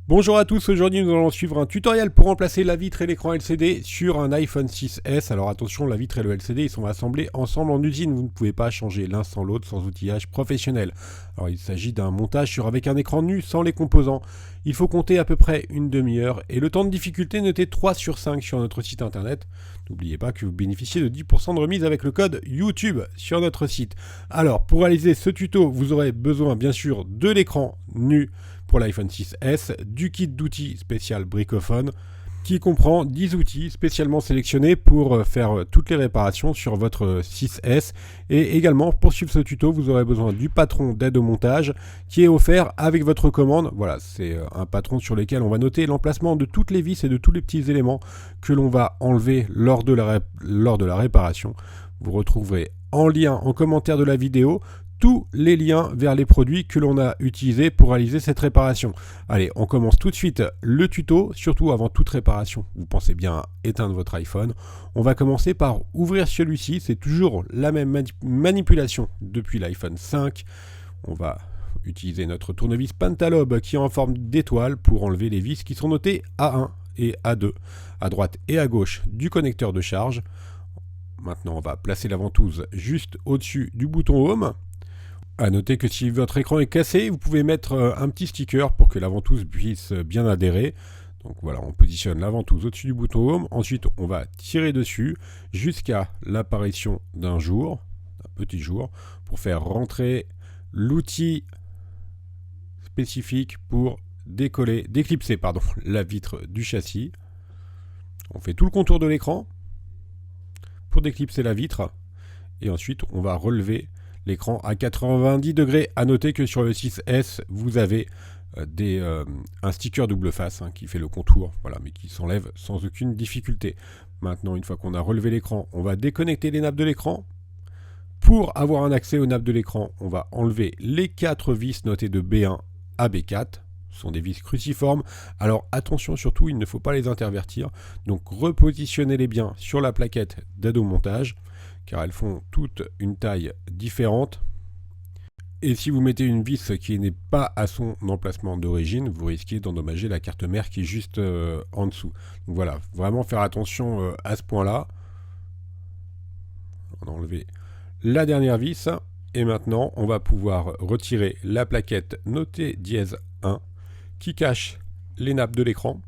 Bonjour à tous, aujourd'hui nous allons suivre un tutoriel pour remplacer la vitre et l'écran LCD sur un iPhone 6S. Alors attention, la vitre et le LCD ils sont assemblés ensemble en usine, vous ne pouvez pas changer l'un sans l'autre sans outillage professionnel. Alors il s'agit d'un montage avec un écran nu sans les composants. Il faut compter à peu près une demi-heure et le temps de difficulté noté 3 sur 5 sur notre site internet. N'oubliez pas que vous bénéficiez de 10% de remise avec le code YouTube sur notre site. Alors pour réaliser ce tuto, vous aurez besoin bien sûr de l'écran nu pour l'iPhone 6S, du kit d'outils spécial Bricophone qui comprend 10 outils spécialement sélectionnés pour faire toutes les réparations sur votre 6S. Et également, pour suivre ce tuto, vous aurez besoin du patron d'aide au montage qui est offert avec votre commande. Voilà, c'est un patron sur lequel on va noter l'emplacement de toutes les vis et de tous les petits éléments que l'on va enlever lors de la réparation. Vous retrouverez en lien en commentaire de la vidéo tous les liens vers les produits que l'on a utilisés pour réaliser cette réparation. Allez, on commence tout de suite le tuto, surtout avant toute réparation. Vous pensez bien à éteindre votre iPhone. On va commencer par ouvrir celui-ci, c'est toujours la même manipulation depuis l'iPhone 5. On va utiliser notre tournevis Pentalobe qui est en forme d'étoile pour enlever les vis qui sont notées A1 et A2, à droite et à gauche du connecteur de charge. Maintenant, on va placer la ventouse juste au-dessus du bouton Home. À noter que si votre écran est cassé, vous pouvez mettre un petit sticker pour que la ventouse puisse bien adhérer. Donc voilà, on positionne la ventouse au-dessus du bouton Home. Ensuite, on va tirer dessus jusqu'à l'apparition d'un petit jour, pour faire rentrer l'outil spécifique pour déclipser la vitre du châssis. On fait tout le contour de l'écran pour déclipser la vitre. Et ensuite, on va relever l'écran à 90 degrés. À noter que sur le 6S, vous avez un sticker double face qui fait le contour, voilà, mais qui s'enlève sans aucune difficulté. Maintenant, une fois qu'on a relevé l'écran, on va déconnecter les nappes de l'écran. Pour avoir un accès aux nappes de l'écran, on va enlever les 4 vis notées de B1 à B4. Ce sont des vis cruciformes. Alors attention surtout, il ne faut pas les intervertir. Donc repositionnez-les bien sur la plaquette d'aide au montage, car elles font toutes une taille différente. Et si vous mettez une vis qui n'est pas à son emplacement d'origine, vous risquez d'endommager la carte mère qui est juste en dessous. Donc voilà, vraiment faire attention à ce point-là. On a enlevé la dernière vis. Et maintenant, on va pouvoir retirer la plaquette notée dièse 1 qui cache les nappes de l'écran.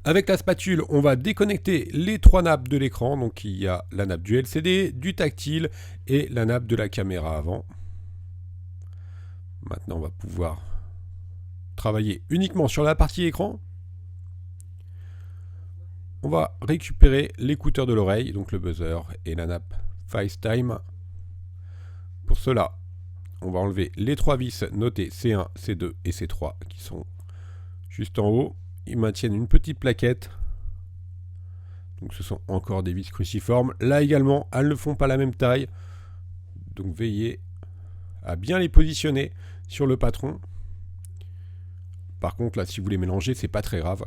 Avec la spatule, on va déconnecter les 3 nappes de l'écran. Donc il y a la nappe du LCD, du tactile et la nappe de la caméra avant. Maintenant, on va pouvoir travailler uniquement sur la partie écran. On va récupérer l'écouteur de l'oreille, donc le buzzer et la nappe FaceTime. Pour cela, on va enlever les 3 vis notées C1, C2 et C3 qui sont juste en haut. Ils maintiennent une petite plaquette. Donc ce sont encore des vis cruciformes. Là également, elles ne font pas la même taille. Donc veillez à bien les positionner sur le patron. Par contre, là, si vous les mélangez, c'est pas très grave.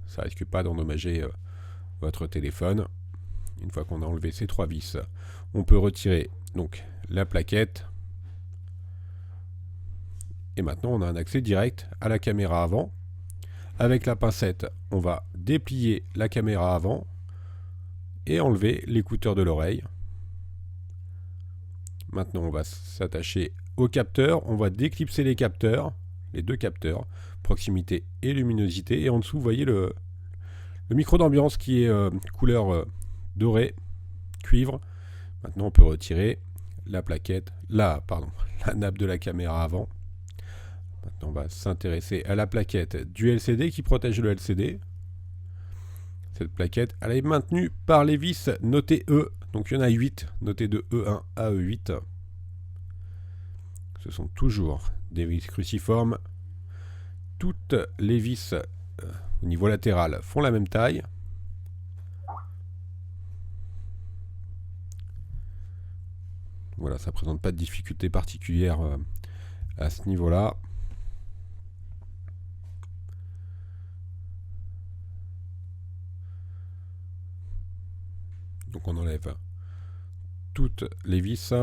Ça risque pas d'endommager votre téléphone. Une fois qu'on a enlevé ces 3 vis, on peut retirer donc la plaquette. Et maintenant, on a un accès direct à la caméra avant. Avec la pincette, on va déplier la caméra avant et enlever l'écouteur de l'oreille. Maintenant, on va s'attacher au capteur. On va déclipser les capteurs, les 2 capteurs, proximité et luminosité. Et en dessous, vous voyez le micro d'ambiance qui est couleur dorée, cuivre. Maintenant, on peut retirer la plaquette, la nappe de la caméra avant. Maintenant, on va s'intéresser à la plaquette du LCD qui protège le LCD. Cette plaquette, elle est maintenue par les vis notées E. Donc, il y en a 8, notées de E1 à E8. Ce sont toujours des vis cruciformes. Toutes les vis au niveau latéral font la même taille. Voilà, ça ne présente pas de difficulté particulière à ce niveau-là. Donc on enlève toutes les vis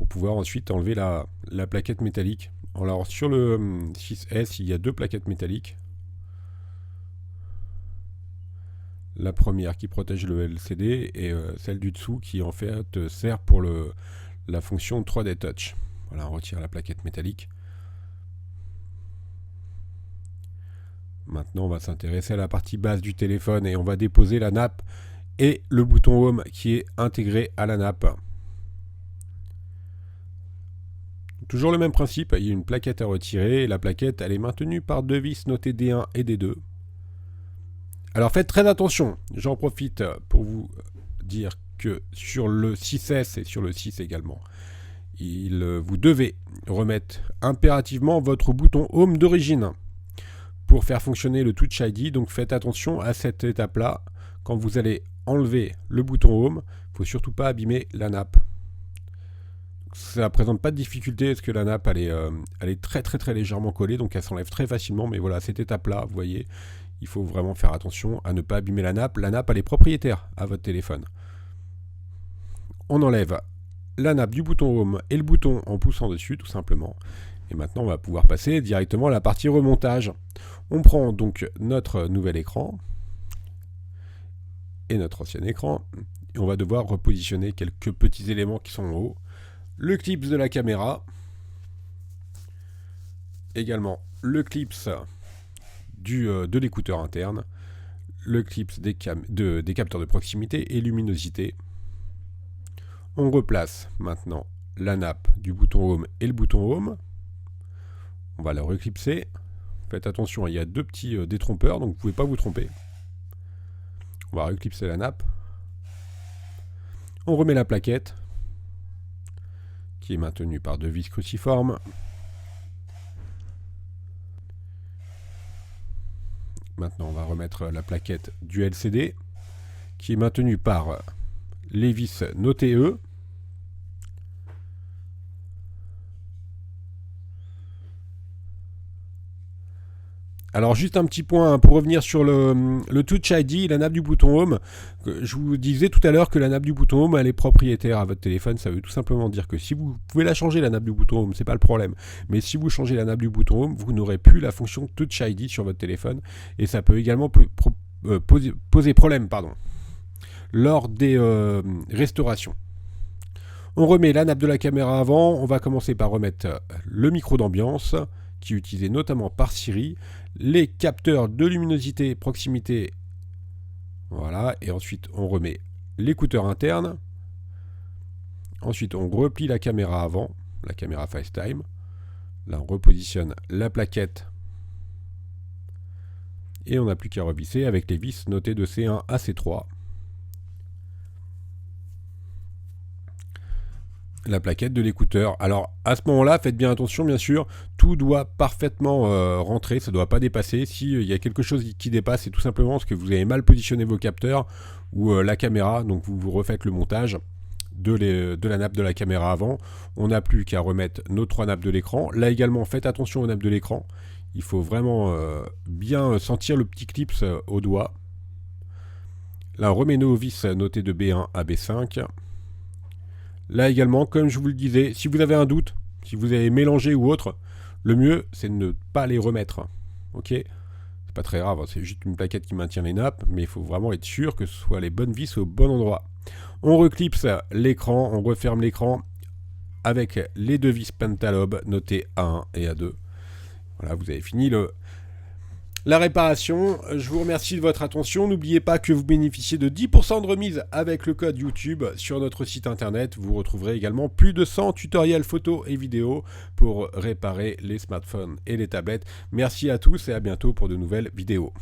pour pouvoir ensuite enlever la plaquette métallique. Alors sur le 6S, il y a 2 plaquettes métalliques. La première qui protège le LCD et celle du dessous qui en fait sert pour la fonction 3D Touch. Voilà, on retire la plaquette métallique. Maintenant, on va s'intéresser à la partie basse du téléphone et on va déposer la nappe et le bouton Home qui est intégré à la nappe. Toujours le même principe, il y a une plaquette à retirer et la plaquette elle est maintenue par 2 vis notées D1 et D2. Alors faites très attention, j'en profite pour vous dire que sur le 6S et sur le 6 également, vous devez remettre impérativement votre bouton Home d'origine pour faire fonctionner le Touch ID. Donc faites attention à cette étape-là. Quand vous allez enlever le bouton Home, il ne faut surtout pas abîmer la nappe. Ça ne présente pas de difficulté parce que la nappe elle est très légèrement collée, donc elle s'enlève très facilement. Mais voilà, cette étape-là, vous voyez, il faut vraiment faire attention à ne pas abîmer la nappe. La nappe elle est propriétaire à votre téléphone. On enlève la nappe du bouton Home et le bouton en poussant dessus tout simplement. Et maintenant on va pouvoir passer directement à la partie remontage. On prend donc notre nouvel écran et notre ancien écran. Et on va devoir repositionner quelques petits éléments qui sont en haut. Le clip de la caméra. Également le clip de l'écouteur interne. Le clip des capteurs de proximité et luminosité. On replace maintenant la nappe du bouton Home et le bouton Home. On va la reclipser. Faites attention, il y a 2 petits détrompeurs, donc vous ne pouvez pas vous tromper. On va reclipser la nappe. On remet la plaquette, qui est maintenue par 2 vis cruciformes. Maintenant, on va remettre la plaquette du LCD, qui est maintenue par les vis notées E. Alors juste un petit point pour revenir sur le Touch ID, la nappe du bouton Home. Je vous disais tout à l'heure que la nappe du bouton Home elle est propriétaire à votre téléphone. Ça veut tout simplement dire que si vous pouvez la changer la nappe du bouton Home, c'est pas le problème. Mais si vous changez la nappe du bouton Home, vous n'aurez plus la fonction Touch ID sur votre téléphone. Et ça peut également poser problème lors des restaurations. On remet la nappe de la caméra avant. On va commencer par remettre le micro d'ambiance qui est utilisé notamment par Siri, les capteurs de luminosité proximité, voilà, et ensuite on remet l'écouteur interne, ensuite on replie la caméra avant, la caméra FaceTime, là on repositionne la plaquette, et on n'a plus qu'à revisser avec les vis notées de C1 à C3. La plaquette de l'écouteur. Alors à ce moment-là, faites bien attention, bien sûr, tout doit parfaitement rentrer, ça ne doit pas dépasser. S'il y a quelque chose qui dépasse, c'est tout simplement parce que vous avez mal positionné vos capteurs ou la caméra, donc vous refaites le montage de la nappe de la caméra avant. On n'a plus qu'à remettre nos 3 nappes de l'écran. Là également, faites attention aux nappes de l'écran. Il faut vraiment bien sentir le petit clip au doigt. Là, on remet nos vis notées de B1 à B5. Là également, comme je vous le disais, si vous avez un doute, si vous avez mélangé ou autre, le mieux c'est de ne pas les remettre. Ok, c'est pas très grave, c'est juste une plaquette qui maintient les nappes, mais il faut vraiment être sûr que ce soit les bonnes vis au bon endroit. On reclipse l'écran, on referme l'écran avec les 2 vis Pentalobe notées A1 et A2. Voilà, vous avez fini la réparation. Je vous remercie de votre attention. N'oubliez pas que vous bénéficiez de 10% de remise avec le code YouTube sur notre site internet. Vous retrouverez également plus de 100 tutoriels photos et vidéos pour réparer les smartphones et les tablettes. Merci à tous et à bientôt pour de nouvelles vidéos.